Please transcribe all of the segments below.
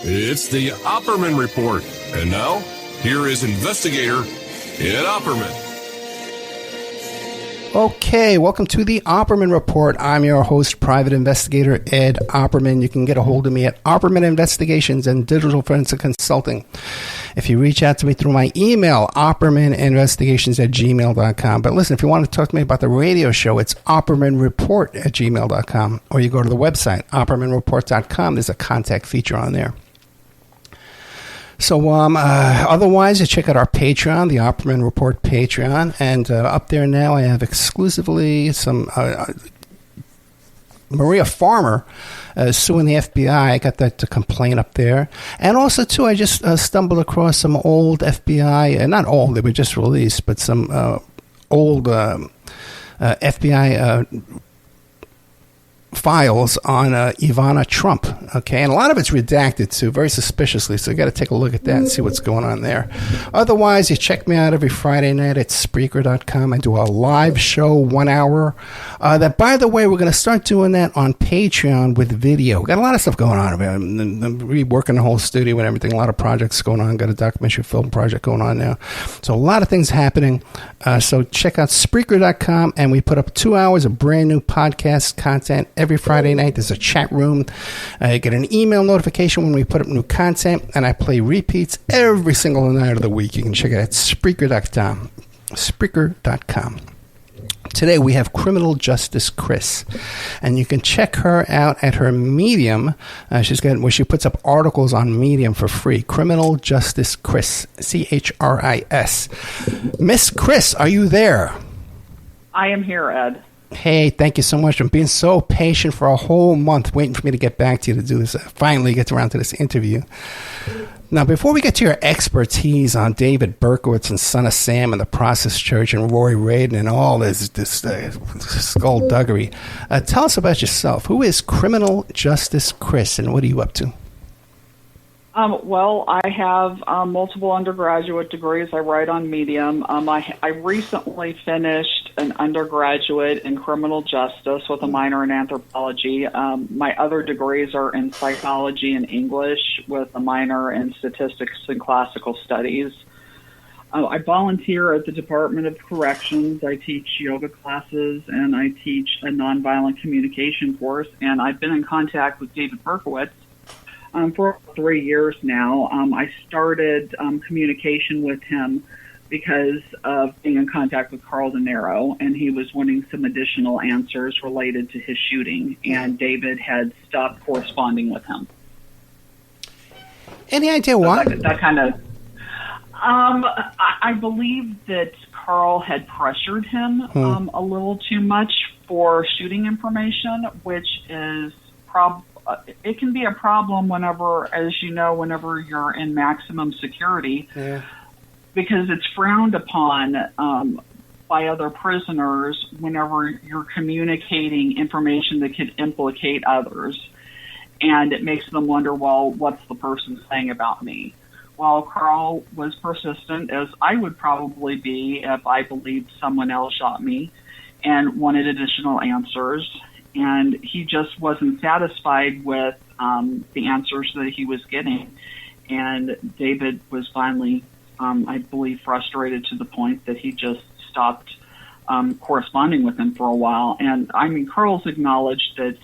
It's the Opperman Report. And now, here is investigator Ed Opperman. Okay, welcome to the Opperman Report. I'm your host, Private Investigator Ed Opperman. You can get a hold of me at Opperman Investigations and Digital Forensic Consulting. If you reach out to me through my email, oppermaninvestigations@gmail.com. But listen, if you want to talk to me about the radio show, it's oppermanreport@gmail.com. Or you go to the website, oppermanreport.com. There's a contact feature on there. So otherwise, you check out our Patreon, the Opperman Report Patreon. And up there now I have exclusively some Maria Farmer suing the FBI. I got that complaint up there. And also, too, I just stumbled across some old FBI, not old, they were just released, but some old FBI files on Ivana Trump, okay? And a lot of it's redacted, too, very suspiciously, so you got to take a look at that and see what's going on there. Otherwise, you check me out every Friday night at Spreaker.com. I do a live show, 1 hour. That, by the way, we're going to start doing that on Patreon with video. Got a lot of stuff going on. I'm reworking the whole studio and everything, a lot of projects going on. Got a documentary film project going on now. So a lot of things happening. So check out Spreaker.com, and we put up 2 hours of brand new podcast content every Friday night. There's a chat room. You get an email notification when we put up new content, and I play repeats every single night of the week. You can check it out at Spreaker.com. Spreaker.com. Today we have Criminal Justice Chris, and you can check her out at her Medium. She's got where she puts up articles on Medium for free. Criminal Justice Chris, Chris. Miss Chris, are you there? I am here, Ed. Hey, thank you so much for being so patient for a whole month, waiting for me to get back to you to do this. Finally get around to this interview. Now, before we get to your expertise on David Berkowittz and Son of Sam and the Process Church and Roy Radin and all this skullduggery, tell us about yourself. Who is Criminal Justice Chris, and what are you up to? Well, I have multiple undergraduate degrees. I write on Medium. I recently finished an undergraduate in criminal justice with a minor in anthropology. My other degrees are in psychology and English with a minor in statistics and classical studies. I volunteer at the Department of Corrections. I teach yoga classes, and I teach a nonviolent communication course. And I've been in contact with David Berkowitz for 3 years now. I started communication with him because of being in contact with Carl De Niro, and he was wanting some additional answers related to his shooting, and David had stopped corresponding with him. Any idea why? That kind of... I believe that Carl had pressured him a little too much for shooting information, which is it can be a problem whenever, as you know, whenever you're in maximum security, because it's frowned upon by other prisoners whenever you're communicating information that could implicate others. And it makes them wonder, well, what's the person saying about me? Well, Carl was persistent, as I would probably be if I believed someone else shot me, and wanted additional answers. And he just wasn't satisfied with the answers that he was getting. And David was finally, I believe, frustrated to the point that he just stopped corresponding with him for a while. And, I mean, Carl's acknowledged that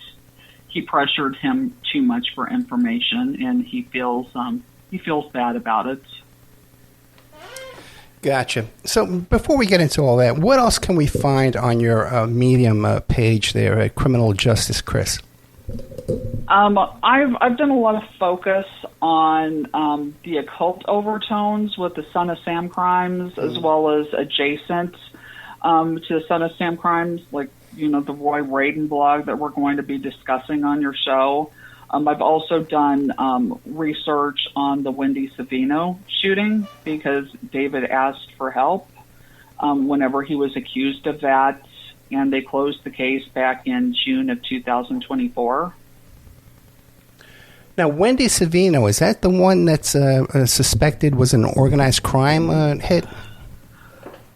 he pressured him too much for information, and he feels bad about it. Gotcha. So before we get into all that, what else can we find on your Medium page there at Criminal Justice Chris? I've done a lot of focus on the occult overtones with the Son of Sam crimes, as well as adjacent to the Son of Sam crimes, like, you know, the Roy Radin blog that we're going to be discussing on your show. I've also done research on the Wendy Savino shooting because David asked for help whenever he was accused of that, and they closed the case back in June of 2024. Now, Wendy Savino, is that the one that's suspected was an organized crime hit?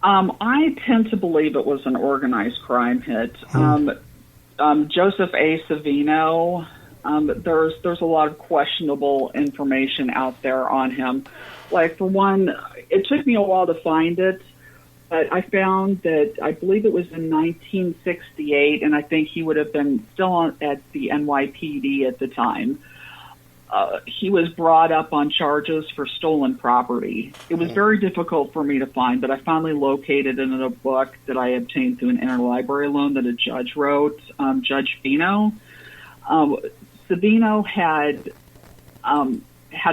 I tend to believe it was an organized crime hit. Joseph A. Savino There's a lot of questionable information out there on him. Like, for one, it took me a while to find it, but I found that I believe it was in 1968, and I think he would have been still at the NYPD at the time. He was brought up on charges for stolen property. It was very difficult for me to find, but I finally located it in a book that I obtained through an interlibrary loan that a judge wrote, Judge Vino. Savino had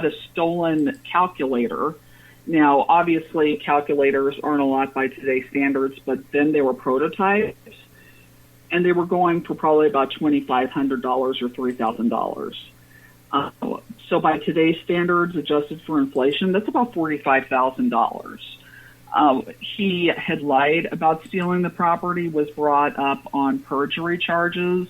a stolen calculator. Now, obviously, calculators aren't a lot by today's standards, but then they were prototypes, and they were going for probably about $2,500 or $3,000. So by today's standards, adjusted for inflation, that's about $45,000. He had lied about stealing the property, was brought up on perjury charges,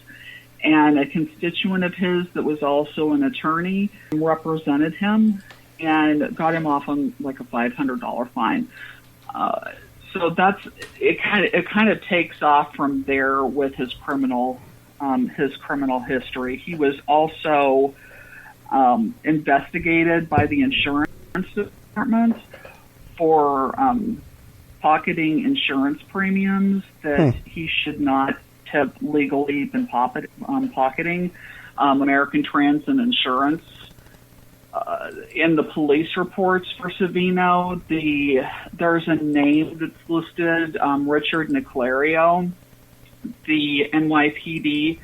and a constituent of his that was also an attorney represented him and got him off on like a $500 fine. So that's it. Kind of takes off from there with his criminal history. He was also investigated by the insurance department for pocketing insurance premiums that he should not have legally been pocketing. American Transit Insurance. In the police reports for Savino, there's a name that's listed, Richard Niclario. The NYPD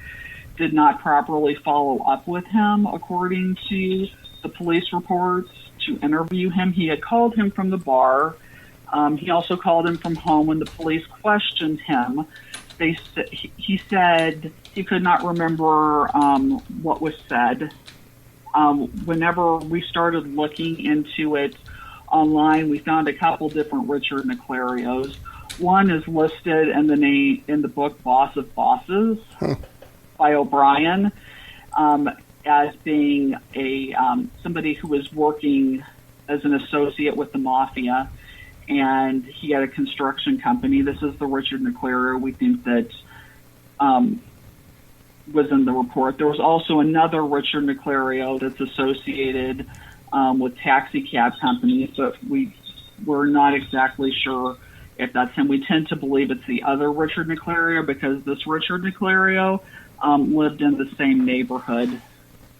did not properly follow up with him, according to the police reports, to interview him. He had called him from the bar. He also called him from home when the police questioned him. He said he could not remember what was said. Whenever we started looking into it online, we found a couple different Richard Niclarios. One is listed in the book Boss of Bosses by O'Brien as being somebody who was working as an associate with the mafia, and he had a construction company. This is the Richard Niclario we think that was in the report. There was also another Richard Niclario that's associated with taxi cab companies, so we're not exactly sure if that's him. We tend to believe it's the other Richard Niclario because this Richard Niclario lived in the same neighborhood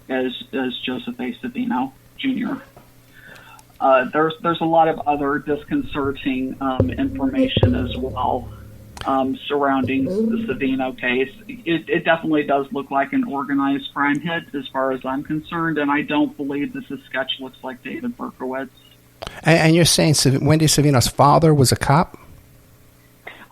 as Joseph A. Savino Jr. There's a lot of other disconcerting information as well surrounding the Savino case. It definitely does look like an organized crime hit as far as I'm concerned, and I don't believe this sketch looks like David Berkowitz. And you're saying Wendy Savino's father was a cop?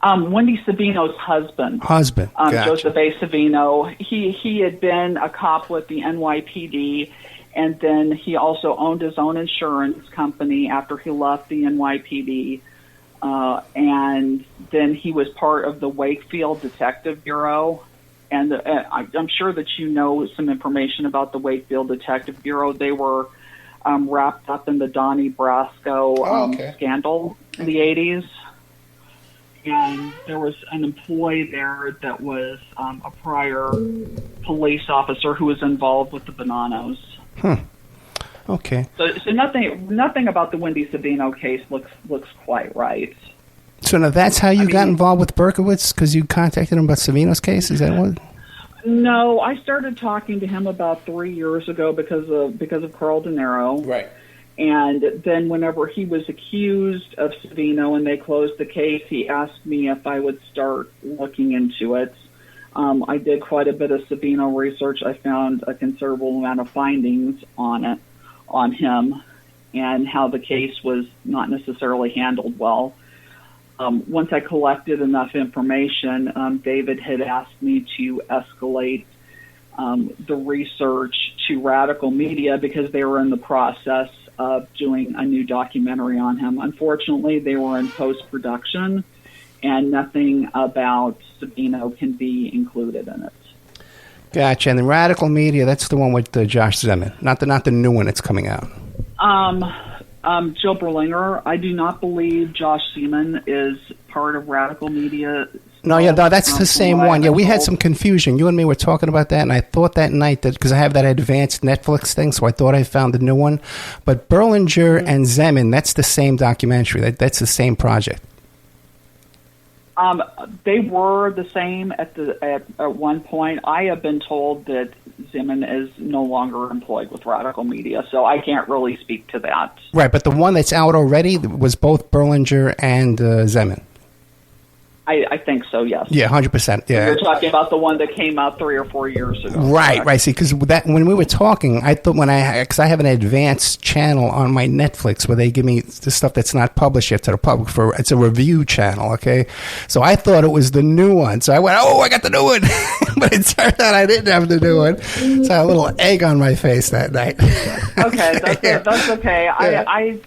Wendy Savino's husband. Gotcha. Joseph A. Savino. He had been a cop with the NYPD, and then he also owned his own insurance company after he left the NYPD. And then he was part of the Wakefield Detective Bureau. And I'm sure that you know some information about the Wakefield Detective Bureau. They were wrapped up in the Donnie Brasco scandal in the 80s. And there was an employee there that was a prior police officer who was involved with the Bonanos. Okay. So nothing about the Wendy Savino case looks quite right. So now that's how you got involved with Berkowitz, because you contacted him about Savino's case? Is that what? No, I started talking to him about 3 years ago because of Carl De Niro. Right. And then whenever he was accused of Savino and they closed the case, he asked me if I would start looking into it. I did quite a bit of Savino research. I found a considerable amount of findings on him and how the case was not necessarily handled well. Once I collected enough information, David had asked me to escalate the research to Radical Media because they were in the process of doing a new documentary on him. Unfortunately, they were in post-production, and nothing about Savino can be included in it. Gotcha. And the Radical Media, that's the one with Josh Zeman, not the new one that's coming out. Jill Berlinger, I do not believe Josh Zeman is part of Radical Media No, yeah, no, that's the same one. Yeah, we had some confusion. You and me were talking about that, and I thought that night that because I have that advanced Netflix thing, so I thought I found the new one. But Berlinger and Zeman, that's the same documentary. That's the same project. They were the same at one point. I have been told that Zeman is no longer employed with Radical Media, so I can't really speak to that. Right, but the one that's out already was both Berlinger and Zeman. I think so, yes. Yeah, 100%. Yeah, you're talking about the one that came out 3 or 4 years ago. Right, correct? Right. See, because when we were talking, I thought because I have an advanced channel on my Netflix where they give me the stuff that's not published yet to the public it's a review channel. Okay, so I thought it was the new one. So I went, I got the new one, but it turned out I didn't have the new one. So I had a little egg on my face that night. Okay, that's okay. Yeah. I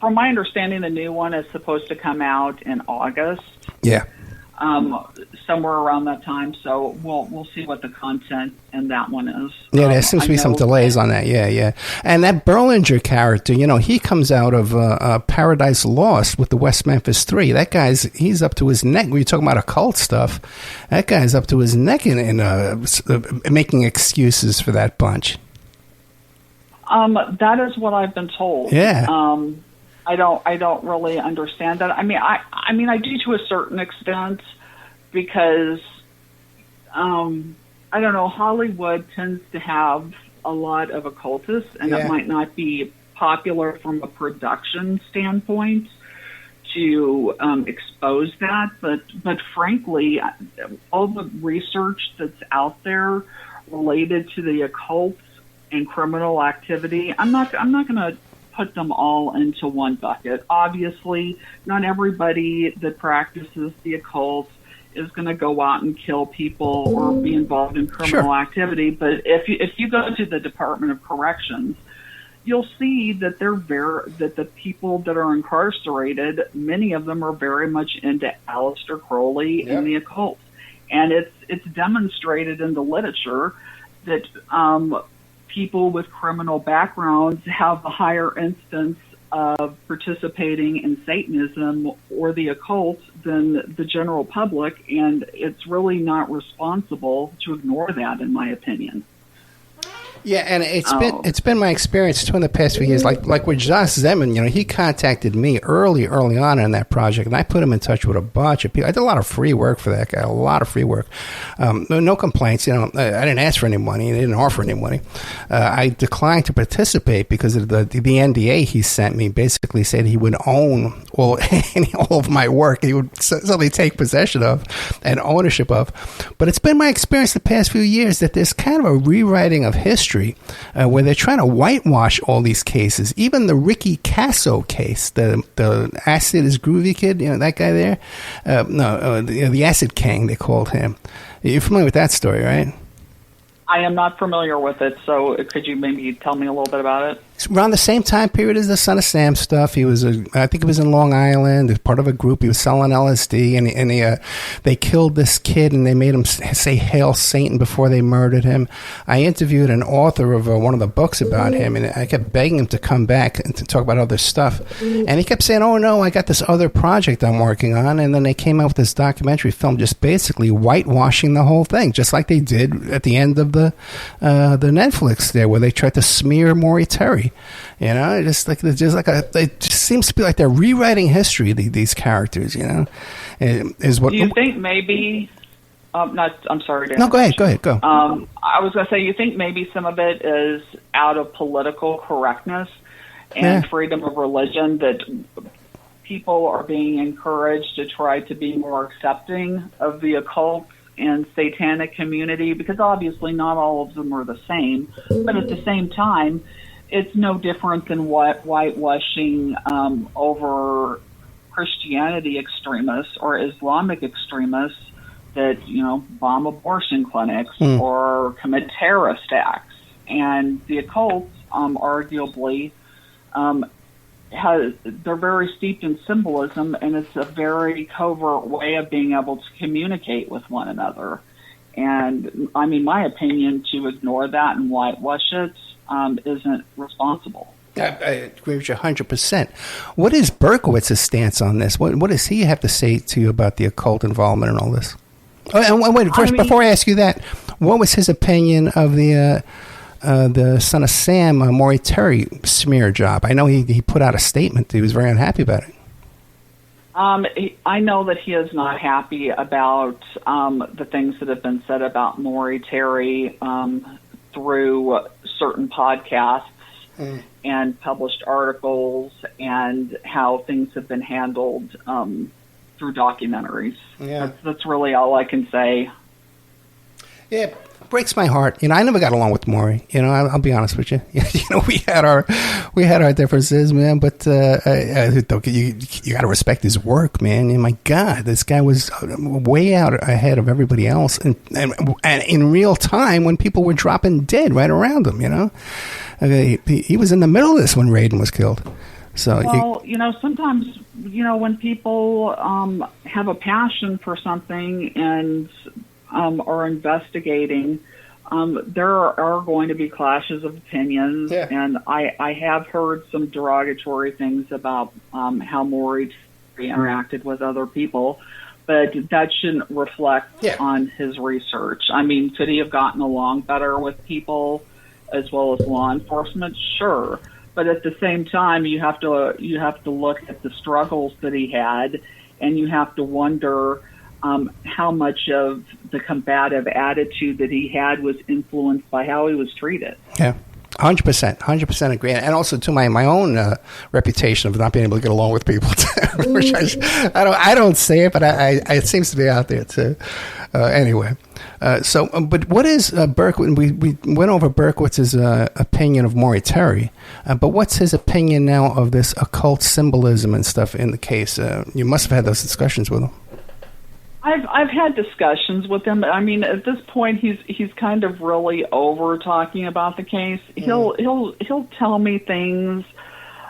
from my understanding, the new one is supposed to come out in August. Yeah. Somewhere around that time, so we'll see what the content in that one is. Yeah, there seems to be some delays on that. Yeah. And that Berlinger character, he comes out of Paradise Lost with the West Memphis 3. That he's up to his neck. When you're talking about occult stuff, that guy's up to his neck in making excuses for that bunch. That is what I've been told. Yeah. I don't really understand that. I mean, I do to a certain extent because, I don't know, Hollywood tends to have a lot of occultists, and it might not be popular from a production standpoint to expose that. But frankly, all the research that's out there related to the occult and criminal activity, I'm not going to put them all into one bucket. Obviously, not everybody that practices the occult is going to go out and kill people or be involved in criminal activity. But if you go to the Department of Corrections, you'll see that that the people that are incarcerated, many of them are very much into Aleister Crowley and the occult, and it's demonstrated in the literature that people with criminal backgrounds have a higher instance of participating in Satanism or the occult than the general public, and it's really not responsible to ignore that, in my opinion. Yeah, and it's been my experience too in the past few years. Like with Josh Zeman, he contacted me early on in that project, and I put him in touch with a bunch of people. I did a lot of free work for that guy, a lot of free work. No complaints. I didn't ask for any money. They didn't offer any money. I declined to participate because of the NDA he sent me. Basically, said he would own all of my work. He would suddenly take possession of and ownership of. But it's been my experience the past few years that there's kind of a rewriting of history. Where they're trying to whitewash all these cases. Even the Ricky Casso case, the acid is groovy kid, that guy there? The Acid King, they called him. You're familiar with that story, right? I am not familiar with it, so could you maybe tell me a little bit about it? Around the same time period as the Son of Sam stuff, I think he was in Long Island, as part of a group. He was selling LSD, and they killed this kid, and they made him say "Hail Satan" before they murdered him. I interviewed an author of one of the books about him, and I kept begging him to come back and to talk about other stuff. And he kept saying, "Oh no, I got this other project I'm working on." And then they came out with this documentary film, just basically whitewashing the whole thing, just like they did at the end of the Netflix there, where they tried to smear Maury Terry. It just seems to be like they're rewriting history. These characters, is what. Do you think maybe? I'm sorry. No, go ahead. Go. I was going to say, you think maybe some of it is out of political correctness and freedom of religion, that people are being encouraged to try to be more accepting of the occult and satanic community, because obviously not all of them are the same, but at the same time, it's no different than whitewashing over Christianity extremists or Islamic extremists that bomb abortion clinics or commit terrorist acts. And the occult, arguably, they're very steeped in symbolism, and it's a very covert way of being able to communicate with one another. And I mean, my opinion, to ignore that and whitewash it isn't responsible. I agree with you 100%. What is Berkowitz's stance on this? What does he have to say to you about the occult involvement and all this? Oh, and wait, first, before I ask you that, what was his opinion of the Son of Sam, Maury Terry smear job? I know he put out a statement. He was very unhappy about it. I know that he is not happy about the things that have been said about Maury Terry through certain podcasts and published articles, and how things have been handled through documentaries. Yeah. That's really all I can say. Yeah, it breaks my heart. I never got along with Maury. I'll be honest with you. We had our differences, man. But you got to respect his work, man. And my God, this guy was way out ahead of everybody else, and in real time when people were dropping dead right around him. He was in the middle of this when Raiden was killed. So sometimes when people have a passion for something and are investigating, there are going to be clashes of opinions, and I have heard some derogatory things about how Maury interacted with other people, but that shouldn't reflect on his research. I mean, could he have gotten along better with people as well as law enforcement? Sure. But at the same time, you have to look at the struggles that he had, and you have to wonder how much of the combative attitude that he had was influenced by how he was treated. Yeah, 100% agree. And also to my own reputation of not being able to get along with people. Which I don't say it, but it seems to be out there too. Anyway. But what is Berkowitz? We went over Berkowitz's opinion of Maury Terry, but what's his opinion now of this occult symbolism and stuff in the case? You must have had those discussions with him. I've had discussions with him. I mean, at this point, he's kind of really over talking about the case. He'll tell me things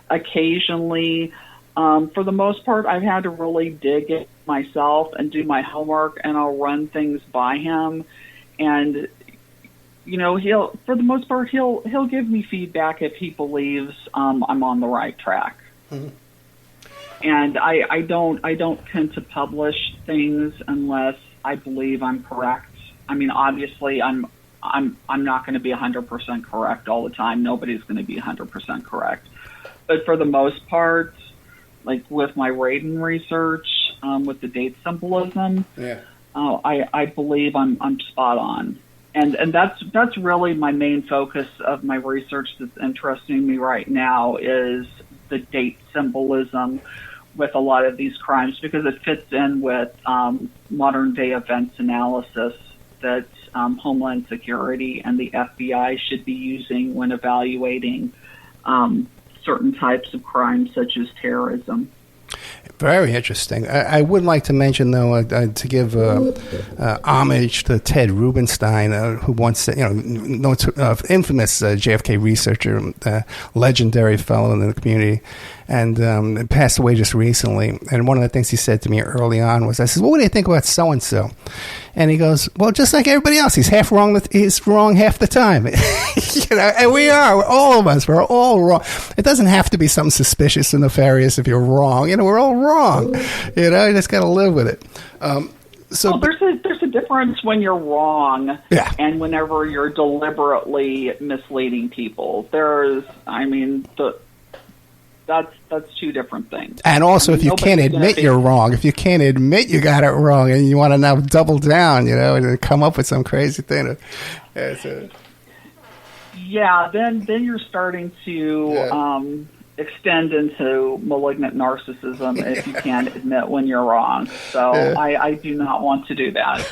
occasionally. For the most part, I've had to really dig it myself and do my homework, and I'll run things by him. And he'll give me feedback if he believes I'm on the right track. Mm-hmm. And I don't tend to publish things unless I believe I'm correct. I mean, obviously, I'm not going to be 100% correct all the time. Nobody's going to be 100% correct. But for the most part, like with my Raiden research, with the date symbolism, I believe I'm spot on. And that's really my main focus of my research that's interesting me right now is the date symbolism with a lot of these crimes, because it fits in with modern day events analysis that Homeland Security and the FBI should be using when evaluating certain types of crimes such as terrorism. Very interesting. I would like to mention, though, to give homage to Ted Rubenstein, who once said, infamous JFK researcher, legendary fellow in the community, and passed away just recently. And one of the things he said to me early on was, I said, "What do you think about so-and-so?" And he goes, "Well, just like everybody else, he's wrong. He's wrong half the time." And we're all of us. We're all wrong. It doesn't have to be something suspicious and nefarious if you're wrong. We're all wrong. You just got to live with it. There's a difference when you're wrong and whenever you're deliberately misleading people. That's two different things. And also, if you can't admit you're wrong, if you can't admit you got it wrong, and you want to now double down, and come up with some crazy thing. Then you're starting to extend into malignant narcissism if you can't admit when you're wrong. So I do not want to do that.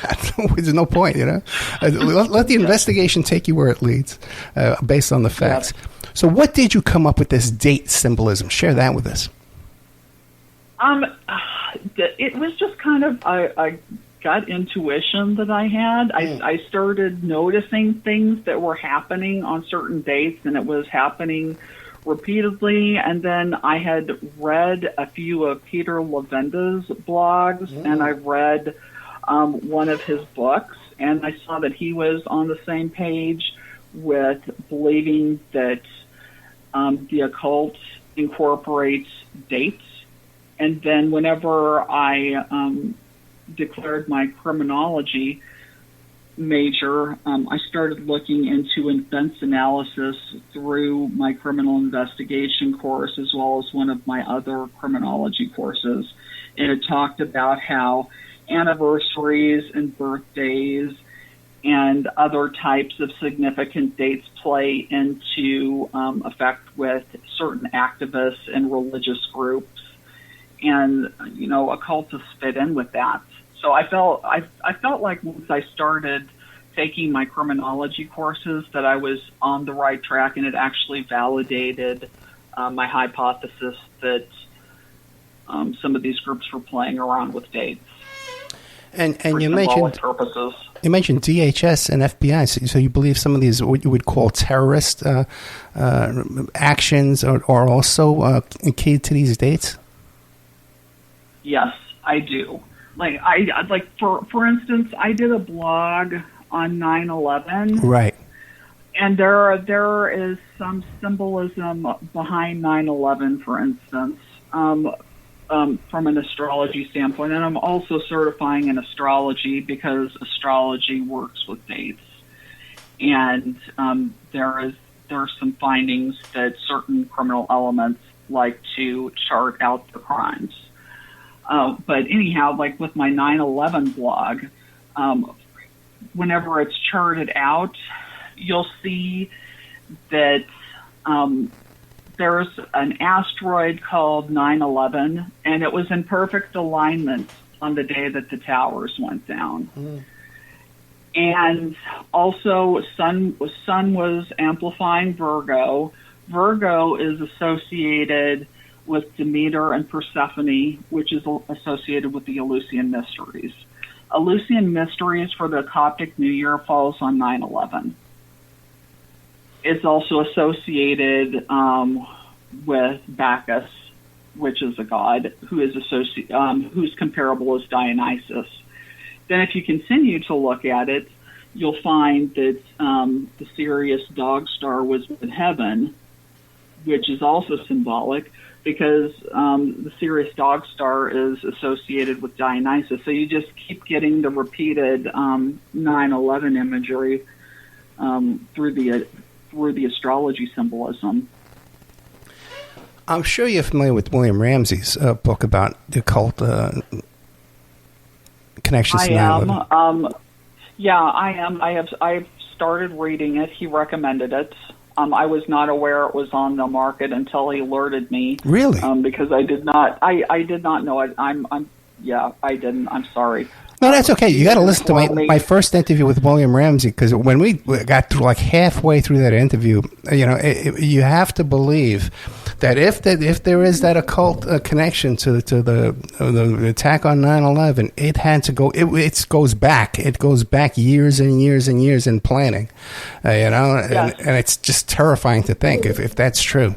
There's no point, Let the investigation take you where it leads, based on the facts. Yep. So what did you come up with this date symbolism? Share that with us. It was just kind of a gut intuition that I had. I started noticing things that were happening on certain dates, and it was happening repeatedly. And then I had read a few of Peter Levenda's blogs, and I read one of his books, and I saw that he was on the same page with believing that the occult incorporates dates. And then whenever I declared my criminology major, I started looking into events analysis through my criminal investigation course as well as one of my other criminology courses. And it talked about how anniversaries and birthdays and other types of significant dates play into effect with certain activists and religious groups. And, occultists fit in with that. So I felt like once I started taking my criminology courses that I was on the right track, and it actually validated my hypothesis that some of these groups were playing around with dates. And for you symbolic purposes. You mentioned DHS and FBI, so you believe some of these what you would call terrorist actions are also key to these dates? Yes, I do. For instance, I did a blog on 9/11. Right. And there is some symbolism behind 9/11, for instance, from an astrology standpoint. And I'm also certifying in astrology because astrology works with dates. And there are some findings that certain criminal elements like to chart out the crimes. But anyhow, like with my 9/11 blog, whenever it's charted out, you'll see that there's an asteroid called 9/11, and it was in perfect alignment on the day that the towers went down. Mm. And also, sun was amplifying Virgo. Virgo is associated with Demeter and Persephone, which is associated with the Eleusinian Mysteries. Eleusinian Mysteries for the Coptic New Year falls on 9/11. It's also associated with Bacchus, which is a god who is who's comparable as Dionysus. Then, if you continue to look at it, you'll find that the Sirius dog star was in heaven, which is also symbolic because the Sirius dog star is associated with Dionysus. So you just keep getting the repeated 9/11 imagery through the astrology symbolism. I'm sure you're familiar with William Ramsey's book about the occult connections to 9/11. Yeah, I am. I've started reading it. He recommended it. I was not aware it was on the market until he alerted me. Really? Because I did not. I did not know it. I didn't. I'm sorry. No, that's okay. You got to listen to my first interview with William Ramsey, because when we got through like halfway through that interview, you have to believe that if there is that occult connection to the attack on 9/11, it had to go. It goes back. It goes back years and years and years in planning, Yes. and it's just terrifying to think if that's true.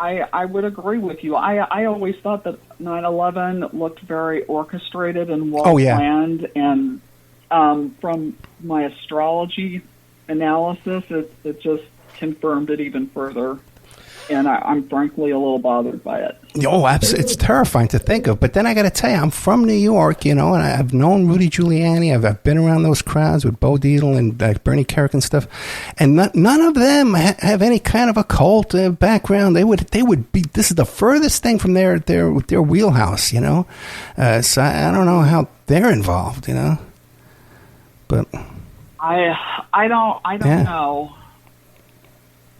I would agree with you. I always thought that 9/11 looked very orchestrated and well planned, and from my astrology analysis, it just confirmed it even further. And I'm frankly a little bothered by it. Oh, it's terrifying to think of. But then I got to tell you, I'm from New York, and I've known Rudy Giuliani. I've been around those crowds with Bo Dietl and Bernie Kerik and stuff, and none of them have any kind of occult background. They would be. This is the furthest thing from their wheelhouse, So I don't know how they're involved, But I don't know.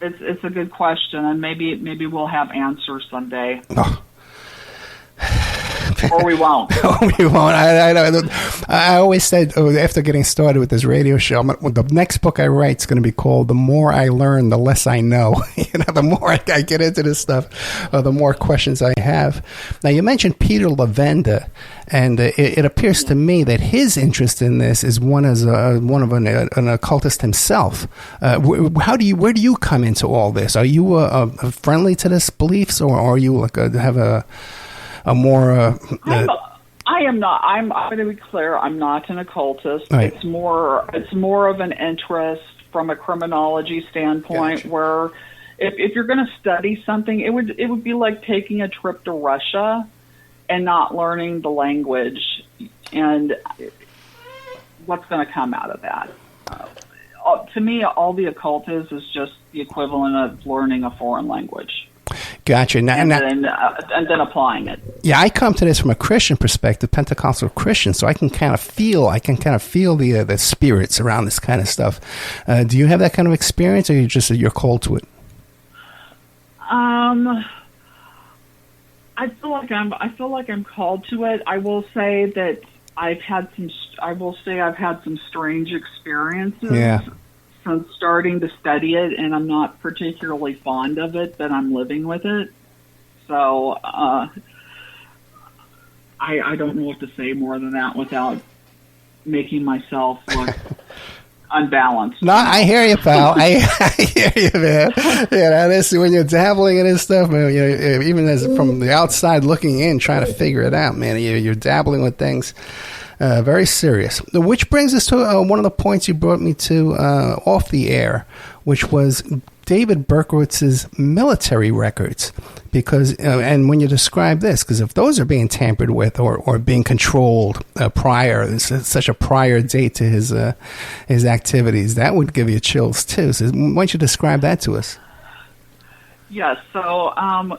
It's a good question, and maybe we'll have answers someday. Oh. Or we won't. We won't. I always said after getting started with this radio show, the next book I write is going to be called "The More I Learn, the Less I Know." The more I get into this stuff, the more questions I have. Now, you mentioned Peter Levenda, and it appears to me that his interest in this is one of an occultist himself. Where do you come into all this? Are you friendly to this beliefs, or are you have a more? I am not. I'm going to be clear. I'm not an occultist. Right. It's more of an interest from a criminology standpoint, Gotcha. where if you're going to study something, it would be like taking a trip to Russia and not learning the language, and what's going to come out of that. To me, all the occult is just the equivalent of learning a foreign language. Gotcha. And then applying it. Yeah, I come to this from a Christian perspective, Pentecostal Christian, so I can kind of feel the spirits around this kind of stuff. Do you have that kind of experience, or you're called to it? I feel like I'm called to it. I will say that I've had some strange experiences. Yeah. Since starting to study it, and I'm not particularly fond of it, but I'm living with it. So I don't know what to say more than that without making myself look unbalanced. No, I hear you, pal. I hear you, man. When you're dabbling in this stuff, man, even as from the outside looking in, trying to figure it out, man, you're dabbling with things. Very serious. Which brings us to one of the points you brought me to off the air, which was David Berkowitz's military records. Because, and when you describe this, because if those are being tampered with or being controlled prior, such a prior date to his activities, that would give you chills too. So why don't you describe that to us? Yes, so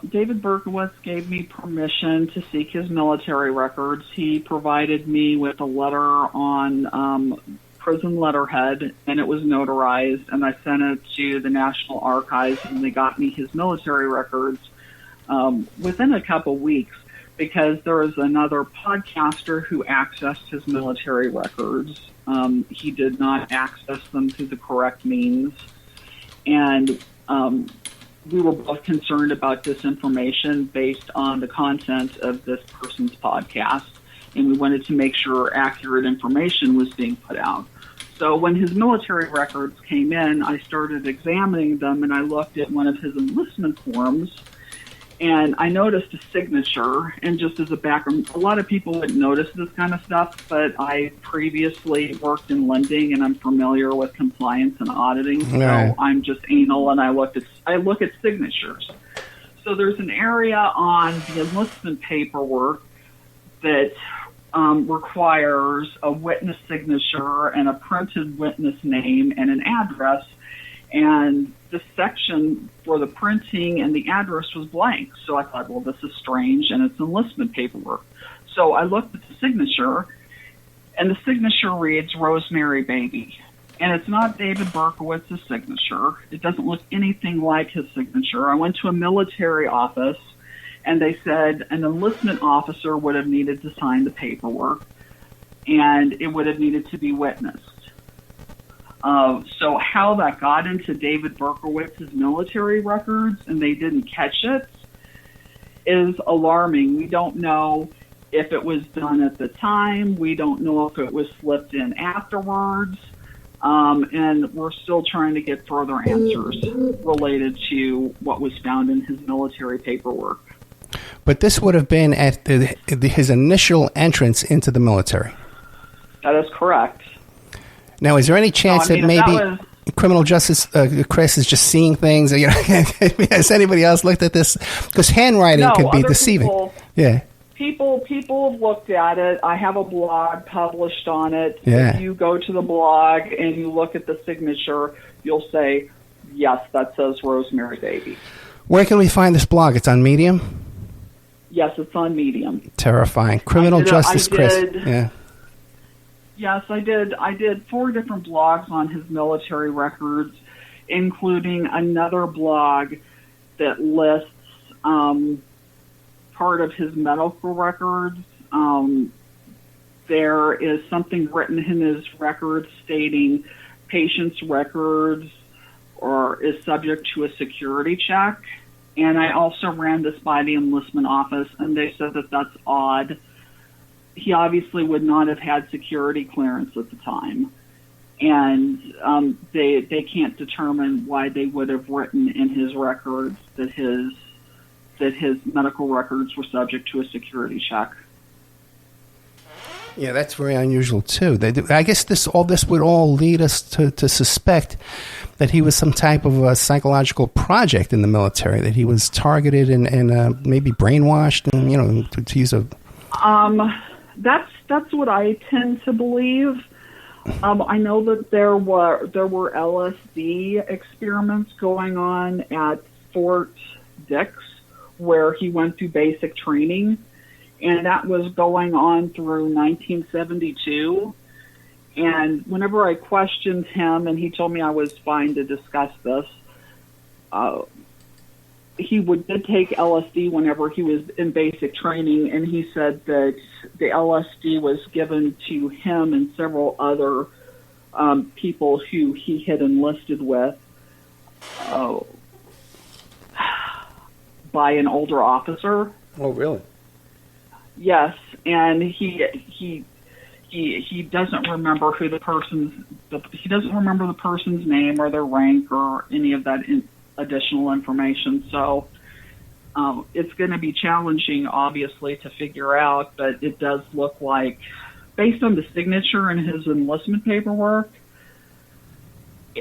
David Berkowitz gave me permission to seek his military records. He provided me with a letter on prison letterhead, and it was notarized, and I sent it to the National Archives, and they got me his military records within a couple weeks, because there was another podcaster who accessed his military records. He did not access them through the correct means, and we were both concerned about disinformation based on the content of this person's podcast, and we wanted to make sure accurate information was being put out. So when his military records came in, I started examining them, and I looked at one of his enlistment forms, and I noticed a signature. And just as a background, a lot of people wouldn't notice this kind of stuff, but I previously worked in lending, and I'm familiar with compliance and auditing. Right. So I'm just anal, and I look at signatures. So there's an area on the enlistment paperwork that requires a witness signature and a printed witness name and an address. And the section for the printing and the address was blank. So I thought, well, this is strange, and it's enlistment paperwork. So I looked at the signature, and the signature reads Rosemary Baby. And it's not David Berkowitz's signature. It doesn't look anything like his signature. I went to a military office, and they said an enlistment officer would have needed to sign the paperwork, and it would have needed to be witnessed. So how that got into David Berkowitz's military records and they didn't catch it is alarming. We don't know if it was done at the time. We don't know if it was slipped in afterwards. And we're still trying to get further answers related to what was found in his military paperwork. But this would have been at his initial entrance into the military. That is correct. Now, is there any chance that maybe criminal justice, Chris, is just seeing things? You know, has anybody else looked at this? Because handwriting could be deceiving. People have looked at it. I have a blog published on it. Yeah. If you go to the blog and you look at the signature, you'll say, yes, that says Rosemary Baby. Where can we find this blog? It's on Medium? Yes, it's on Medium. Terrifying. Criminal justice, Chris. Yeah. Yes, I did. I did 4 different blogs on his military records, including another blog that lists part of his medical records. There is something written in his records stating patient's records or is subject to a security check. And I also ran this by the enlistment office, and they said that that's odd. He obviously would not have had security clearance at the time. And they can't determine why they would have written in his records that his medical records were subject to a security check. Yeah, that's very unusual too. I guess all this would all lead us to suspect that he was some type of a psychological project in the military, that he was targeted and maybe brainwashed, and to use a. That's what I tend to believe. I know that there were LSD experiments going on at Fort Dix, where he went through basic training. And that was going on through 1972. And whenever I questioned him, and he told me I was fine to discuss this, he did take LSD whenever he was in basic training, and he said that the LSD was given to him and several other people who he had enlisted with by an older officer. Oh, really? Yes, and he doesn't remember he doesn't remember the person's name or their rank or any of that additional information. So it's going to be challenging, obviously, to figure out. But it does look like, based on the signature and his enlistment paperwork,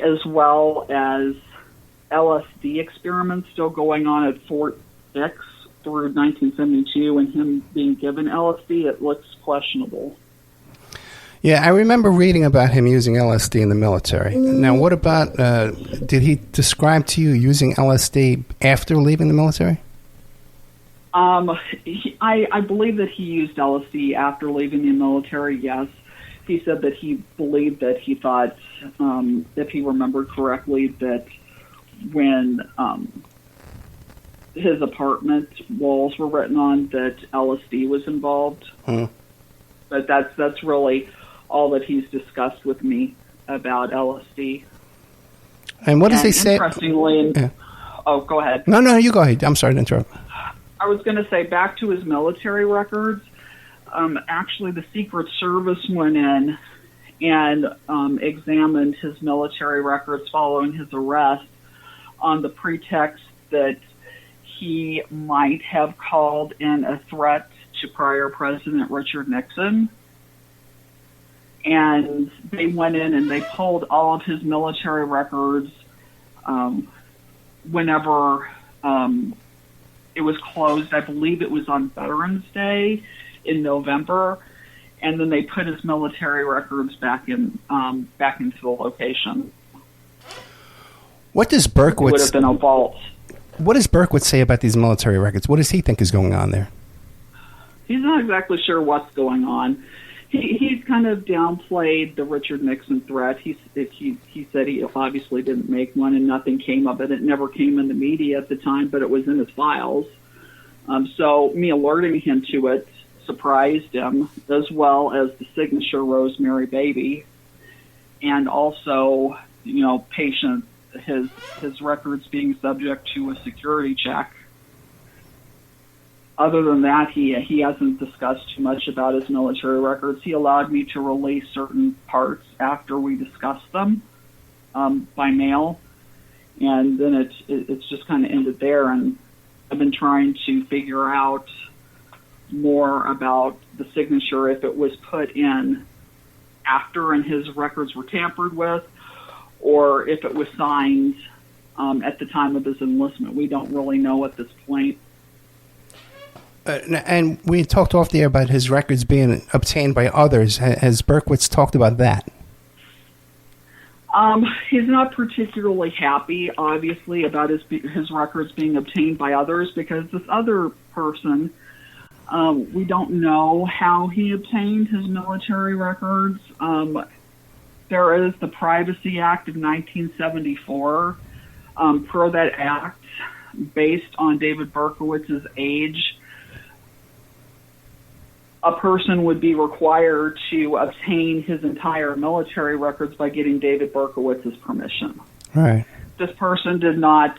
as well as LSD experiments still going on at Fort Dix through 1972, and him being given LSD, it looks questionable. Yeah, I remember reading about him using LSD in the military. Now, what about, did he describe to you using LSD after leaving the military? I believe that he used LSD after leaving the military, yes. He said that he believed that he thought, if he remembered correctly, that when his apartment walls were written on, that LSD was involved. But that's really all that he's discussed with me about LSD. And what does he say? Interestingly, oh, go ahead. No, you go ahead. I'm sorry to interrupt. I was going to say, back to his military records, actually the Secret Service went in and examined his military records following his arrest on the pretext that he might have called in a threat to prior President Richard Nixon. And they went in and they pulled all of his military records whenever it was closed. I believe it was on Veterans Day in November. And then they put his military records back into the location. What does Berkowittz... It would have been a vault. What does Berkowittz say about these military records? What does he think is going on there? He's not exactly sure what's going on. He's kind of downplayed the Richard Nixon threat. He said he obviously didn't make one and nothing came of it. It never came in the media at the time, but it was in his files. So me alerting him to it surprised him, as well as the signature Rosemary Baby, and also, his records being subject to a security check. Other than that, he hasn't discussed too much about his military records. He allowed me to release certain parts after we discussed them by mail, and then it's just kind of ended there. And I've been trying to figure out more about the signature, if it was put in after and his records were tampered with, or if it was signed at the time of his enlistment. We don't really know at this point. And we talked off the air about his records being obtained by others. Has Berkowittz talked about that? He's not particularly happy, obviously, about his records being obtained by others, because this other person, we don't know how he obtained his military records. There is the Privacy Act of 1974. Per that act, based on David Berkowitz's age, a person would be required to obtain his entire military records by getting David Berkowitz's permission. Right. This person did not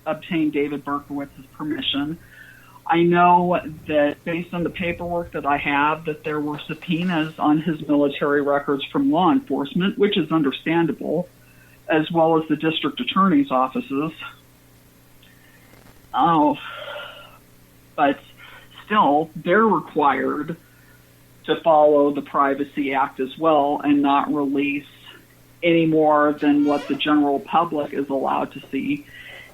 obtain David Berkowitz's permission. I know that based on the paperwork that I have, that there were subpoenas on his military records from law enforcement, which is understandable, as well as the district attorney's offices. But still, they're required to follow the Privacy Act as well and not release any more than what the general public is allowed to see.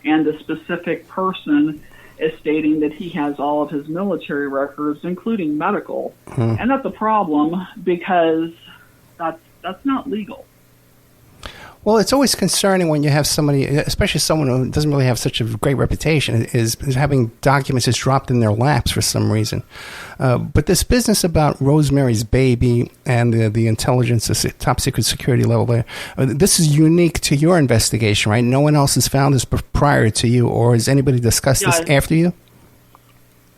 And the specific person is stating that he has all of his military records, including medical. And that's a problem because that's not legal. Well, it's always concerning when you have somebody, especially someone who doesn't really have such a great reputation, is having documents just dropped in their laps for some reason. But this business about Rosemary's Baby and the intelligence, the top secret security level there, this is unique to your investigation, right? No one else has found this prior to you, or has anybody discussed this after you?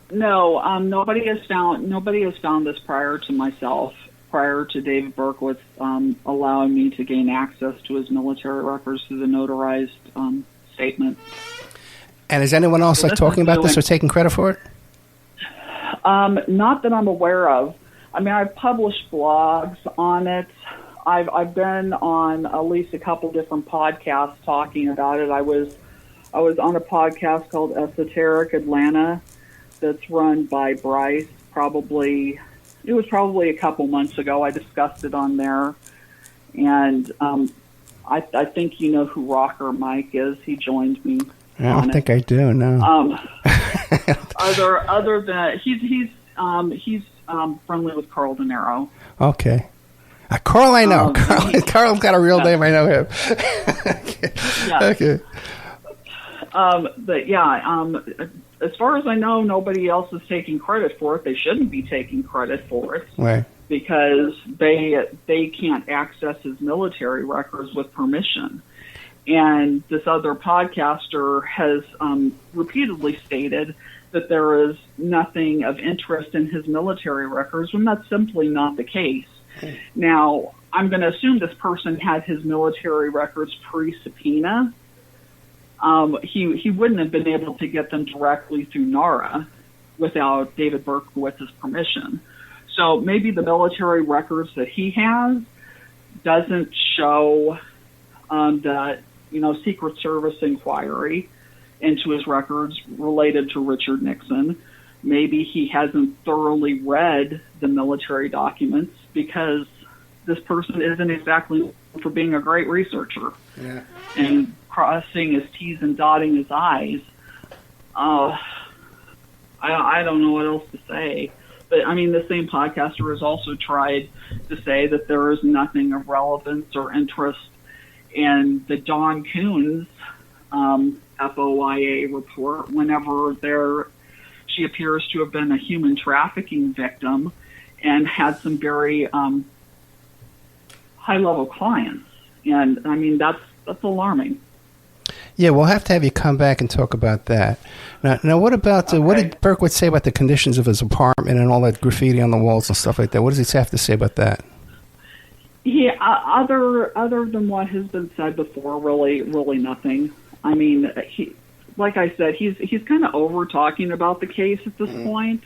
No, nobody has found this prior to myself. Prior to David Berkowittz allowing me to gain access to his military records through the notarized statement. And is anyone else talking about this or taking credit for it? Not that I'm aware of. I mean, I've published blogs on it. I've been on at least a couple different podcasts talking about it. I was on a podcast called Esoteric Atlanta that's run by Bryce. It was probably a couple months ago. I discussed it on there. And I think you know who Rocker Mike is. He joined me. I don't think I do, no. Other than he's friendly with Carl De Niro. Okay. Carl, I know. Carl's got a real name. I know him. Okay. But yeah, as far as I know, nobody else is taking credit for it. They shouldn't be taking credit for it, right? Because they can't access his military records with permission. And this other podcaster has repeatedly stated that there is nothing of interest in his military records, when that's simply not the case. Now, I'm going to assume this person had his military records pre-subpoena. He wouldn't have been able to get them directly through NARA without David Berkowitz's permission. So maybe the military records that he has doesn't show that, Secret Service inquiry into his records related to Richard Nixon. Maybe he hasn't thoroughly read the military documents because this person isn't exactly known for being a great researcher. Yeah. And crossing his T's and dotting his I's. I don't know what else to say. But, I mean, the same podcaster has also tried to say that there is nothing of relevance or interest in the Dawn Coons FOIA report whenever she appears to have been a human trafficking victim and had some very high-level clients. And, I mean, that's alarming. Yeah, we'll have to have you come back and talk about that. Now what about what did Berkowitz say about the conditions of his apartment and all that graffiti on the walls and stuff like that? What does he have to say about that? Yeah, other than what has been said before, really nothing. I mean, like I said, he's kind of over talking about the case at this point.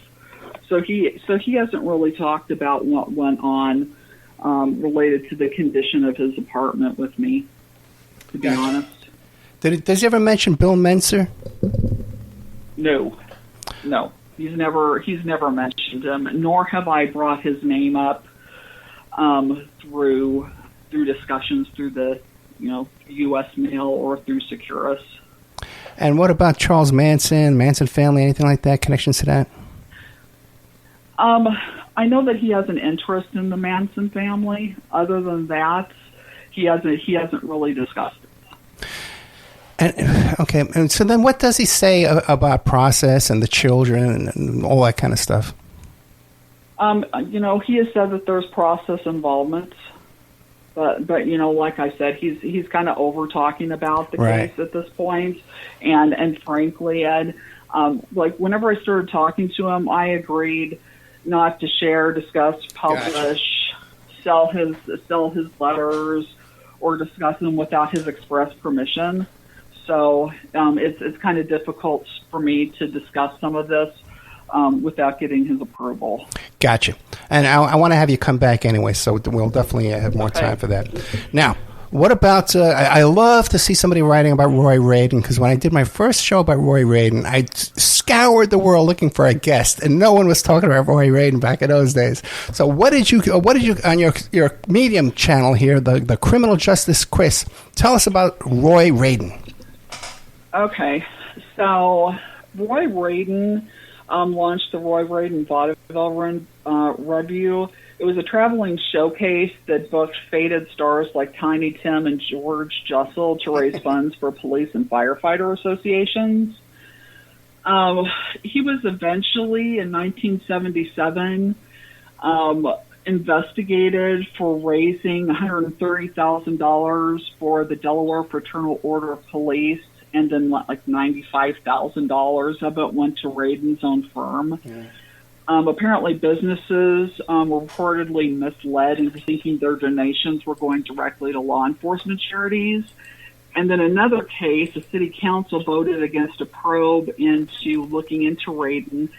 So he hasn't really talked about what went on related to the condition of his apartment with me, to be honest. Does he ever mention Bill Menser? No. He's never mentioned him, nor have I brought his name up through discussions through the U.S. mail or through Securus. And what about Charles Manson family, anything like that, connections to that? I know that he has an interest in the Manson family. Other than that, he hasn't really discussed it. And so then what does he say about process and the children and all that kind of stuff? He has said that there's process involvement, but like I said, he's kind of over talking about the case at this point. And frankly, Ed, like whenever I started talking to him, I agreed not to share, discuss, publish, sell his letters, or discuss them without his express permission. So it's kind of difficult for me to discuss some of this without getting his approval. Gotcha. And I want to have you come back anyway, so we'll definitely have more time for that. Now, what about, I love to see somebody writing about Roy Radin, because when I did my first show about Roy Radin, I scoured the world looking for a guest, and no one was talking about Roy Radin back in those days. So what did you on your Medium channel here, the Criminal Justice Quiz, tell us about Roy Radin? Okay, so Roy Radin launched the Roy Radin Vaudeville Review. It was a traveling showcase that booked faded stars like Tiny Tim and George Jessel to raise funds for police and firefighter associations. He was eventually, in 1977, investigated for raising $130,000 for the Delaware Fraternal Order of Police, and then like $95,000 of it went to Radin's own firm. Yeah. Apparently, businesses were reportedly misled into thinking their donations were going directly to law enforcement charities. And then another case, the city council voted against a probe into looking into Radin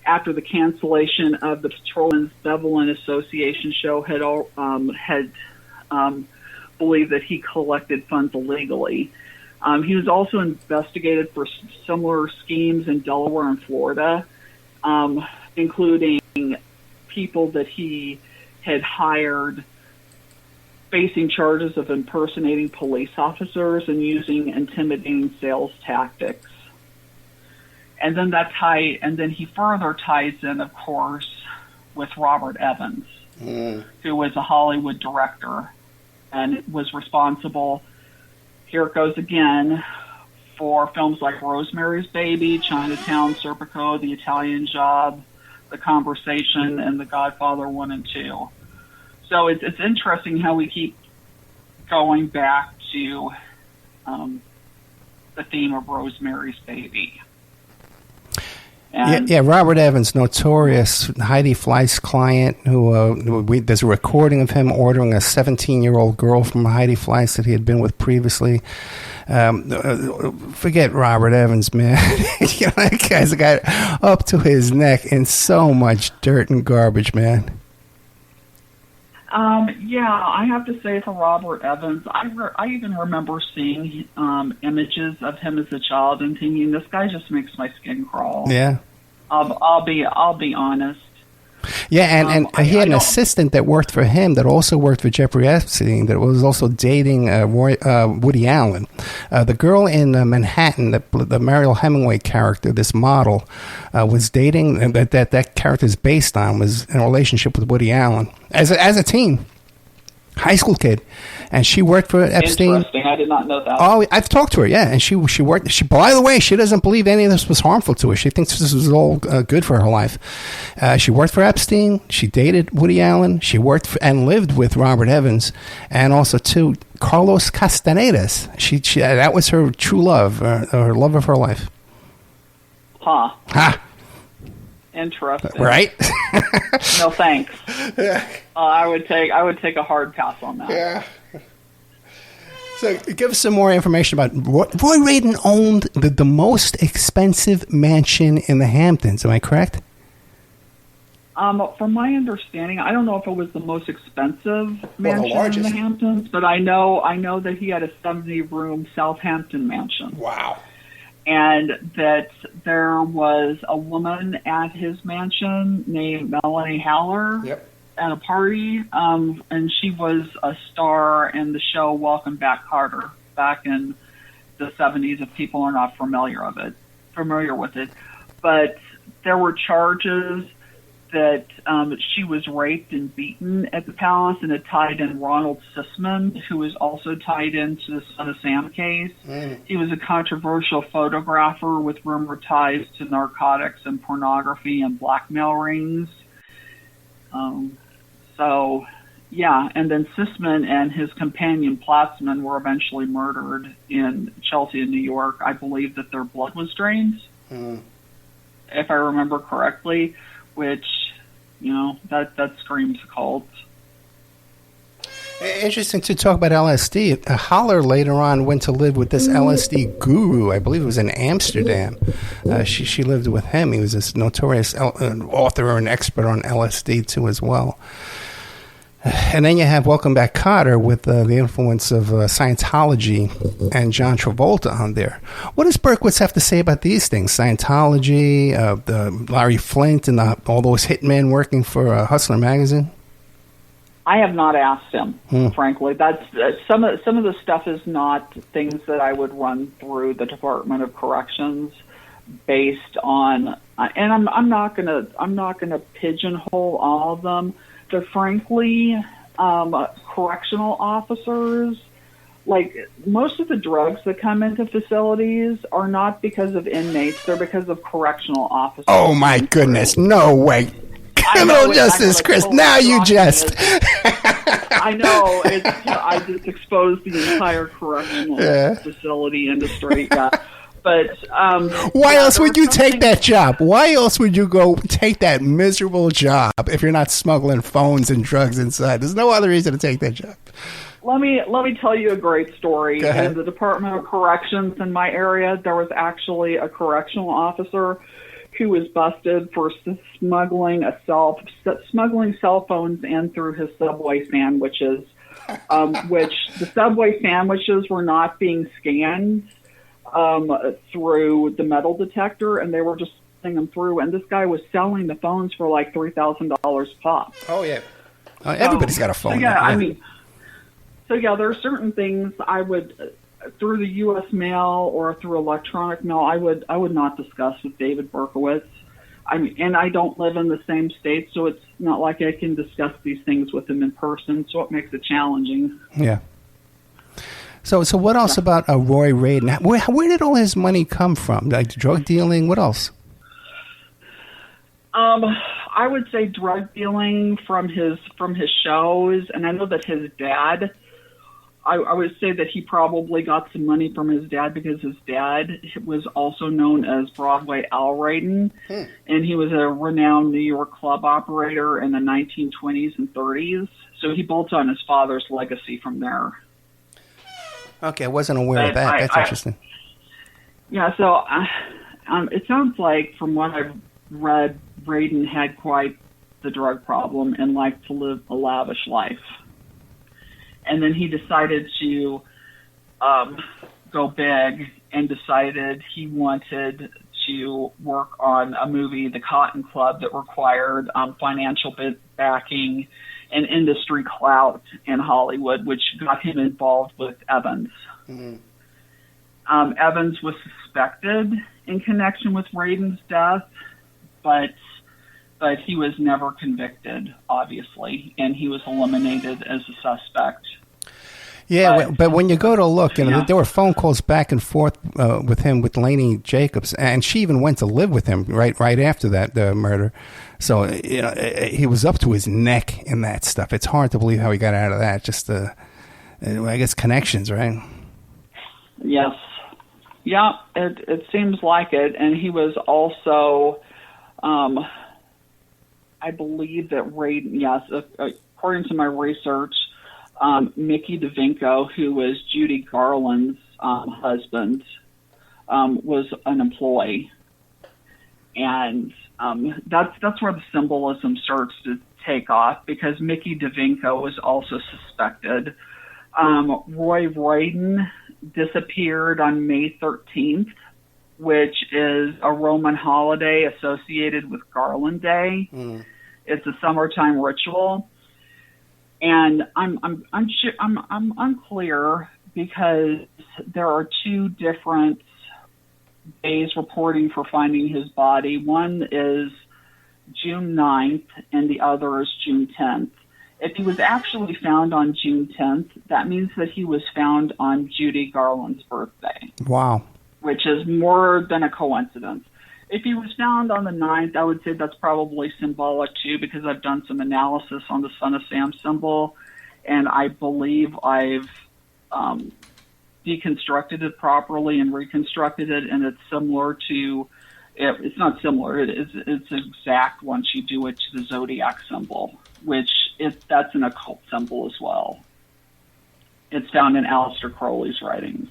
after the cancellation of the Patrolmen's Benevolent Association show had believed that he collected funds illegally. He was also investigated for similar schemes in Delaware and Florida, including people that he had hired facing charges of impersonating police officers and using intimidating sales tactics. And then he further ties in, of course, with Robert Evans, who was a Hollywood director and was responsible, here it goes again, for films like Rosemary's Baby, Chinatown, Serpico, The Italian Job, The Conversation, and The Godfather 1 and 2. So it's interesting how we keep going back to the theme of Rosemary's Baby. Yeah, Robert Evans, notorious Heidi Fleiss client, who there's a recording of him ordering a 17-year-old girl from Heidi Fleiss that he had been with previously. Forget Robert Evans, man. That guy's got up to his neck in so much dirt and garbage, man. Yeah, I have to say for Robert Evans, I even remember seeing images of him as a child and thinking, this guy just makes my skin crawl. Yeah, I'll be honest. Yeah, and he had an assistant that worked for him that also worked for Jeffrey Epstein that was also dating Woody Allen. The girl in Manhattan, the Mariel Hemingway character, this model, was dating, that character is based on, was in a relationship with Woody Allen as a teen. High school kid, and she worked for Epstein. Interesting, I did not know that. Oh, I've talked to her, yeah, and she worked. By the way, she doesn't believe any of this was harmful to her. She thinks this was all good for her life. She worked for Epstein. She dated Woody Allen. She worked and lived with Robert Evans, and also too Carlos Castanedas. She that was her true love, her love of her life. Huh. Ha. Interesting. Right? No thanks. Yeah. I would take a hard pass on that. Yeah. So give us some more information about Roy Radin owned the most expensive mansion in the Hamptons. Am I correct? From my understanding, I don't know if it was the most expensive mansion in the Hamptons, but I know that he had a 70-room Southampton mansion. Wow. And that there was a woman at his mansion named Melanie Haller. Yep. At a party, and she was a star in the show Welcome Back, Carter, back in the 70s, if people are not familiar with it. But there were charges that she was raped and beaten at the palace, and it tied in Ronald Sisman, who was also tied into the Son of Sam case. He was a controversial photographer with rumored ties to narcotics and pornography and blackmail rings. So, yeah, and then Sisman and his companion Platzman were eventually murdered in Chelsea, New York. I believe that their blood was drained, if I remember correctly, which, that screams cult. Interesting to talk about LSD. Haller later on went to live with this LSD guru. I believe it was in Amsterdam. She lived with him. He was this notorious author and expert on LSD too as well. And then you have Welcome Back, Kotter with the influence of Scientology and John Travolta on there. What does Berkowitz have to say about these things? Scientology, the Larry Flint, and all those hitmen working for Hustler magazine? I have not asked him, frankly. That's some of the stuff is not things that I would run through the Department of Corrections based on, and I'm not gonna pigeonhole all of them. But frankly, correctional officers, like most of the drugs that come into facilities are not because of inmates; they're because of correctional officers. Oh my goodness! No way! Criminal justice, Chris. Now you jest. I know. I just exposed the entire correctional facility industry. Yeah. But why else would you take that job? Why else would you go take that miserable job if you're not smuggling phones and drugs inside? There's no other reason to take that job. Let me tell you a great story. In the Department of Corrections in my area, there was actually a correctional officer who was busted for smuggling cell phones in through his Subway sandwiches, which the Subway sandwiches were not being scanned through the metal detector, and they were just sending them through. And this guy was selling the phones for like $3,000 pop. Oh yeah, everybody's got a phone. So there are certain things I would through the U.S. mail or through electronic mail. I would not discuss with David Berkowitz. And I don't live in the same state, so it's not like I can discuss these things with him in person. So it makes it challenging. Yeah. So what else about Roy Radin? Where did all his money come from? Like drug dealing? What else? I would say drug dealing from his shows, and I know that his dad. I would say that he probably got some money from his dad because his dad was also known as Broadway Al Radin, and he was a renowned New York club operator in the 1920s and 30s. So he built on his father's legacy from there. Okay, I wasn't aware of that. That's interesting. Yeah, so it sounds like from what I've read, Radin had quite the drug problem and liked to live a lavish life. And then he decided to go big and decided he wanted to work on a movie, The Cotton Club, that required financial backing and industry clout in Hollywood, which got him involved with Evans. Mm-hmm. Evans was suspected in connection with Radin's death, but he was never convicted, obviously, and he was eliminated as a suspect. Yeah, but when you go to look, there were phone calls back and forth with him, with Lainey Jacobs, and she even went to live with him right after that murder. So he was up to his neck in that stuff. It's hard to believe how he got out of that. Just I guess connections, right? Yes, yeah, it seems like it. And he was also, I believe that Radin. Yes, according to my research. Mickey DeVinco, who was Judy Garland's husband, was an employee, and that's where the symbolism starts to take off, because Mickey DeVinco was also suspected. Roy Radin disappeared on May 13th, which is a Roman holiday associated with Garland Day. Mm. It's a summertime ritual. And I'm unclear because there are two different days reporting for finding his body. One is June 9th and the other is June 10th. If he was actually found on June 10th, that means that he was found on Judy Garland's birthday. Wow. Which is more than a coincidence. If he was found on the 9th, I would say that's probably symbolic too, because I've done some analysis on the Son of Sam symbol, and I believe I've deconstructed it properly and reconstructed it, and it's similar to, it's not similar, it's exact once you do it to the zodiac symbol, which that's an occult symbol as well. It's found in Aleister Crowley's writings.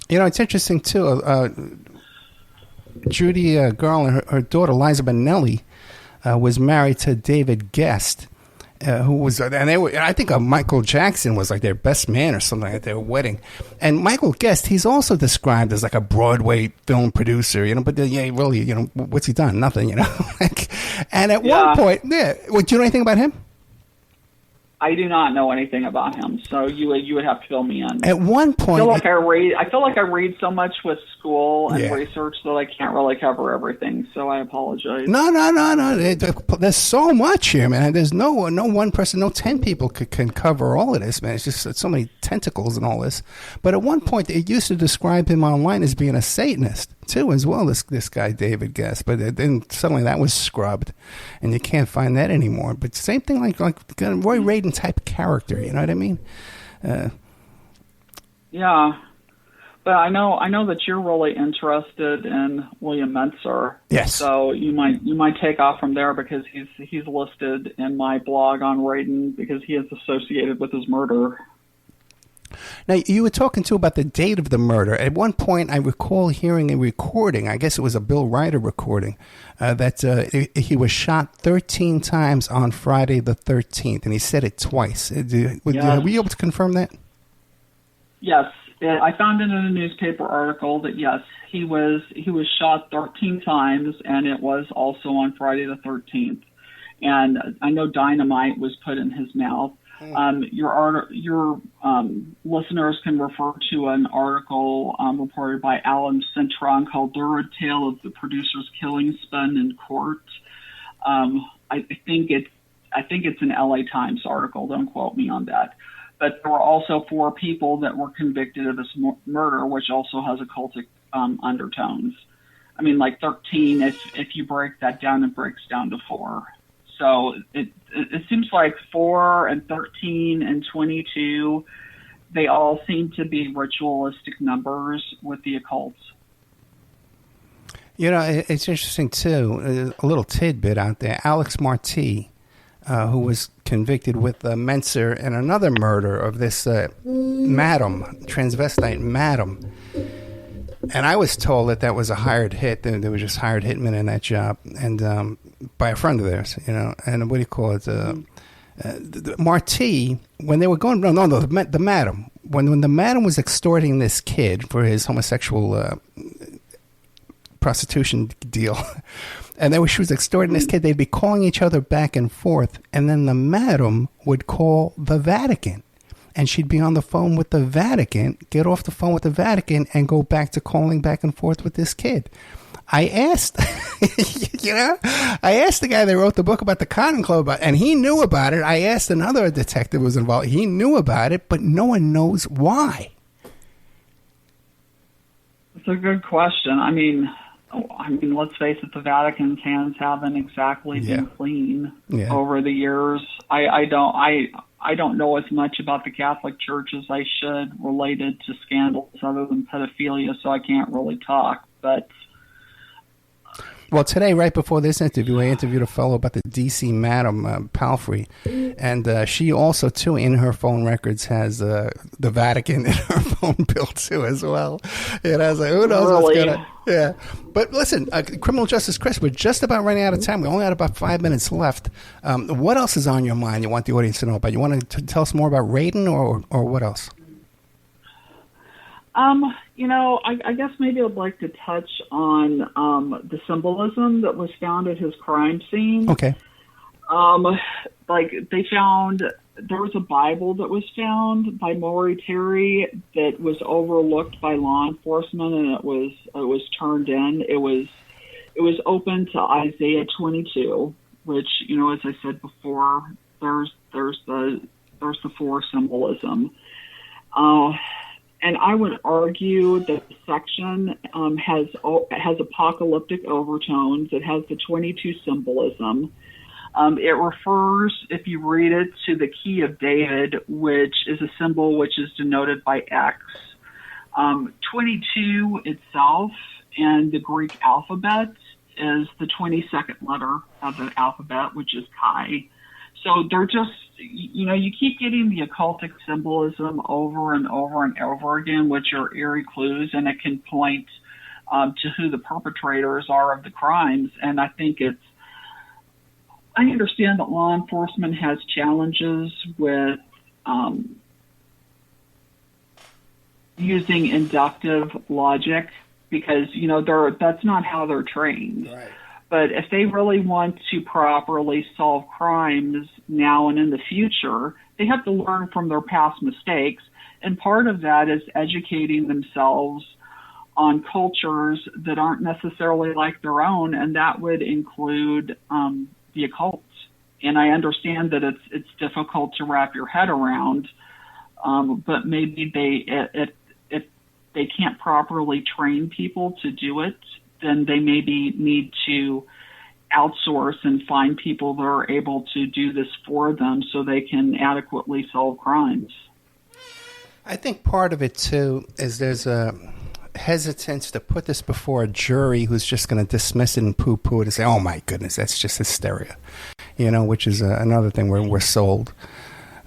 It's interesting too. Judy Garland, her daughter Liza Minnelli, was married to David Guest, who was, and they were, I think Michael Jackson was like their best man or something at their wedding. And Michael Guest, he's also described as like a Broadway film producer, but yeah, really, what's he done? Nothing, and at one point, yeah, well, do you know anything about him? I do not know anything about him, so you would have to fill me in. At one point, I feel like I read so much with school and research that I can't really cover everything. So I apologize. No. There's so much here, man. There's no one person, no 10 people can cover all of this, man. It's just so many tentacles and all this. But at one point, it used to describe him online as being a Satanist too, as well. This guy David Guest, but then suddenly that was scrubbed, and you can't find that anymore. But same thing like Roy Radin type character, you know what I mean? Yeah, but I know that you're really interested in William Mentzer. Yes. So you might take off from there because he's listed in my blog on Radin because he is associated with his murder. Now, you were talking, too, about the date of the murder. At one point, I recall hearing a recording, I guess it was a Bill Ryder recording, that he was shot 13 times on Friday the 13th, and he said it twice. Were you able to confirm that? Yes. I found it in a newspaper article that, yes, he was shot 13 times, and it was also on Friday the 13th. And I know dynamite was put in his mouth. Your listeners can refer to an article reported by Alan Cintron called "Lurid Tale of the Producer's Killing Spun in Court." I think it's an LA Times article. Don't quote me on that. But there were also 4 people that were convicted of this murder, which also has occultic undertones. I mean, like 13. If you break that down, it breaks down to 4. So it seems like 4 and 13 and 22, they all seem to be ritualistic numbers with the occult. It's interesting, too, a little tidbit out there. Alex Marti, who was convicted with Mentzer and another murder of this madam, transvestite madam. And I was told that was a hired hit. There was just hired hitmen in that job, and by a friend of theirs, And what do you call it? Marti, when they were going, the madam. When the madam was extorting this kid for his homosexual prostitution deal, and she was extorting this kid, they'd be calling each other back and forth, and then the madam would call the Vatican. And she'd be on the phone with the Vatican, get off the phone with the Vatican, and go back to calling back and forth with this kid. I asked, I asked the guy that wrote the book about the Cotton Club, and he knew about it. I asked another detective who was involved. He knew about it, but no one knows why. It's a good question. I mean, let's face it, the Vatican's hands haven't exactly been clean over the years. I don't know as much about the Catholic Church as I should related to scandals other than pedophilia, so I can't really talk. But well, today, right before this interview, I interviewed a fellow about the D.C. Madam Palfrey, and she also, too, in her phone records has the Vatican in her phone bill, too, as well. I was like, who knows what's going to... Yeah. But listen, Criminal Justice Chris, we're just about running out of time. We only had about 5 minutes left. What else is on your mind you want the audience to know about? You want to tell us more about Radin or what else? I guess maybe I'd like to touch on the symbolism that was found at his crime scene. Okay. They found there was a Bible that was found by Maury Terry that was overlooked by law enforcement, and it was turned in. It was open to Isaiah 22, which as I said before, there's the 4 symbolism. And I would argue that the section has apocalyptic overtones. It has the 22 symbolism. It refers, if you read it, to the key of David, which is a symbol which is denoted by X. 22 itself in the Greek alphabet is the 22nd letter of the alphabet, which is Chi. So they're just, you keep getting the occultic symbolism over and over and over again, which are eerie clues, and it can point to who the perpetrators are of the crimes. And I think I understand that law enforcement has challenges with using inductive logic because, that's not how they're trained. Right. But if they really want to properly solve crimes now and in the future, they have to learn from their past mistakes. And part of that is educating themselves on cultures that aren't necessarily like their own, and that would include the occult. And I understand that it's difficult to wrap your head around, but maybe if they can't properly train people to do it, then they maybe need to outsource and find people that are able to do this for them so they can adequately solve crimes. I think part of it, too, is there's a hesitance to put this before a jury who's just going to dismiss it and poo-poo it and say, oh, my goodness, that's just hysteria, which is another thing where we're sold,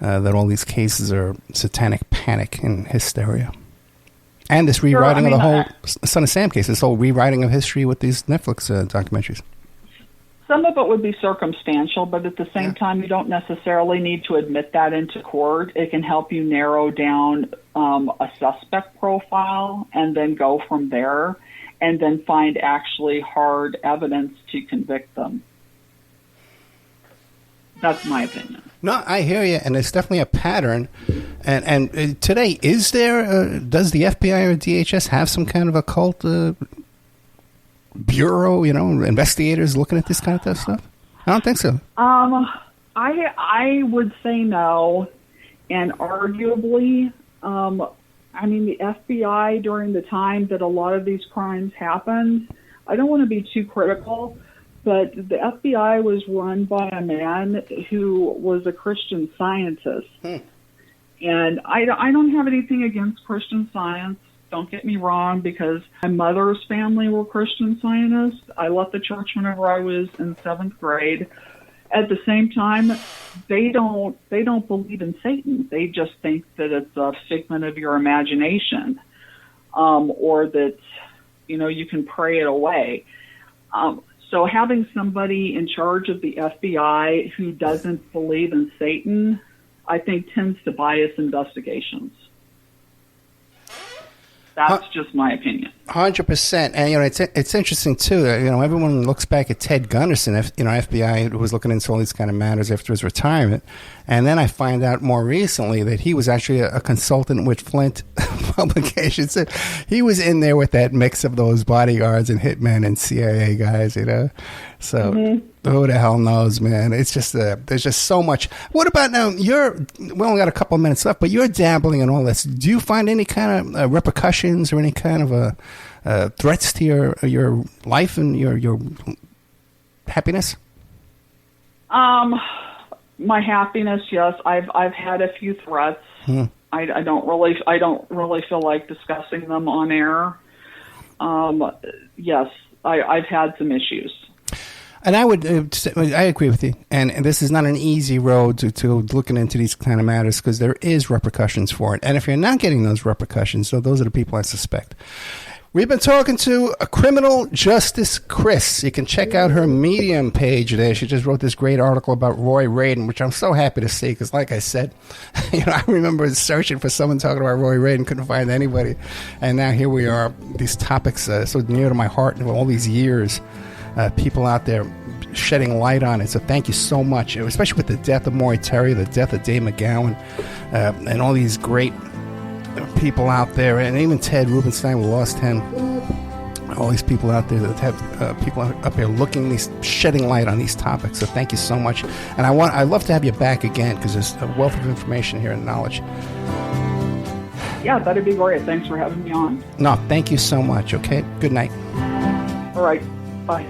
that all these cases are satanic panic and hysteria. And this rewriting of the whole Son of Sam case, this whole rewriting of history with these Netflix documentaries. Some of it would be circumstantial, but at the same time, you don't necessarily need to admit that into court. It can help you narrow down a suspect profile and then go from there and then find actually hard evidence to convict them. That's my opinion. No, I hear you, and it's definitely a pattern. And today, is there, does the FBI or DHS have some kind of occult bureau, investigators looking at this kind of stuff? I don't think so. I would say no, and arguably, the FBI during the time that a lot of these crimes happened, I don't want to be too critical, but the FBI was run by a man who was a Christian Scientist. And I don't have anything against Christian Science. Don't get me wrong, because my mother's family were Christian Scientists. I left the church whenever I was in 7th grade. At the same time, they don't believe in Satan. They just think that it's a figment of your imagination, or that you can pray it away. So having somebody in charge of the FBI who doesn't believe in Satan, I think tends to bias investigations. That's just my opinion. 100%. And, it's interesting, too. Everyone looks back at Ted Gunderson, FBI, who was looking into all these kind of matters after his retirement. And then I find out more recently that he was actually a consultant with Flint Publications. He was in there with that mix of those bodyguards and hitmen and CIA guys, So who the hell knows, man? It's just there's just so much. What about now? We only got a couple of minutes left, but you're dabbling in all this. Do you find any kind of repercussions or any kind of threats to your life and your happiness? My happiness, yes. I've had a few threats. I don't really feel like discussing them on air. Yes, I've had some issues. And I agree with you. And this is not an easy road to looking into these kind of matters because there is repercussions for it. And if you're not getting those repercussions, so those are the people I suspect. We've been talking to a criminal justice Chris. You can check out her Medium page there. She just wrote this great article about Roy Radin, which I'm so happy to see because, like I said, I remember searching for someone talking about Roy Radin, couldn't find anybody. And now here we are, these topics so near to my heart all these years. People out there shedding light on it. So thank you so much, especially with the death of Maury Terry, the death of Dave McGowan, and all these great people out there, and even Ted Rubenstein, we lost him. All these people out there that have people up here shedding light on these topics. So thank you so much. And I'd love to have you back again because there's a wealth of information here and knowledge. Yeah, that'd be great. Thanks for having me on. No, thank you so much. Okay, good night. All right, bye.